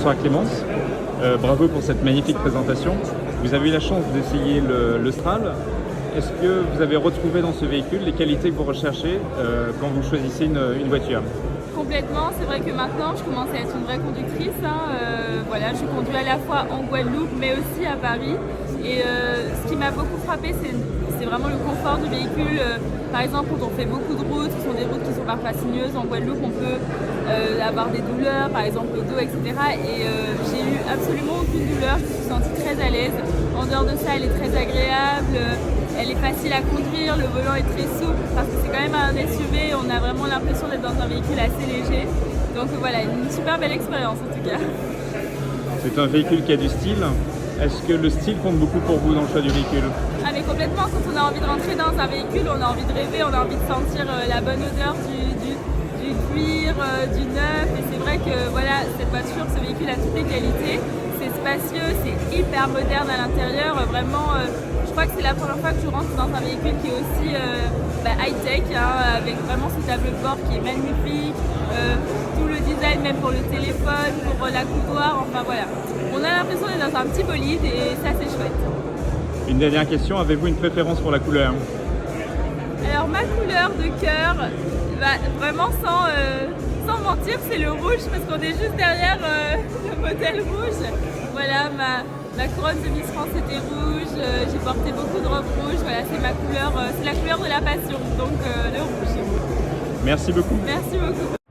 bonsoir Clémence. Bravo pour cette magnifique présentation. Vous avez eu la chance d'essayer l'Austral. Est-ce que vous avez retrouvé dans ce véhicule les qualités que vous recherchez quand vous choisissez une voiture? Complètement, c'est vrai que maintenant je commence à être une vraie conductrice. Voilà, je conduis à la fois en Guadeloupe mais aussi à Paris. Et ce qui m'a beaucoup frappé, c'est vraiment le confort du véhicule. Par exemple, quand on fait beaucoup de routes, ce sont des routes qui sont parfois sinueuses. En Guadeloupe, on peut avoir des douleurs, par exemple le dos, etc. Et j'ai eu absolument aucune douleur, je me suis sentie très à l'aise. En dehors de ça, elle est très agréable. Elle est facile à conduire, le volant est très souple parce que c'est quand même un SUV, on a vraiment l'impression d'être dans un véhicule assez léger. Donc voilà, une super belle expérience en tout cas. C'est un véhicule qui a du style. Est-ce que le style compte beaucoup pour vous dans le choix du véhicule? Ah mais complètement, quand on a envie de rentrer dans un véhicule, on a envie de rêver, on a envie de sentir la bonne odeur du cuir, du neuf. Et c'est vrai que voilà, cette voiture, ce véhicule a toutes les qualités. C'est spacieux, c'est hyper moderne à l'intérieur, vraiment... Je crois que c'est la première fois que je rentre dans un véhicule qui est aussi high-tech, avec vraiment ce tableau de bord qui est magnifique, tout le design même pour le téléphone, pour la coudoir, enfin voilà. On a l'impression d'être dans un petit bolide et ça c'est chouette. Une dernière question, avez-vous une préférence pour la couleur? Alors ma couleur de cœur, vraiment sans mentir, c'est le rouge parce qu'on est juste derrière le modèle rouge. Voilà, ma couronne de Miss France était rouge, j'ai porté beaucoup de robes rouges, voilà, c'est ma couleur, c'est la couleur de la passion, donc le rouge. Merci beaucoup. Merci beaucoup.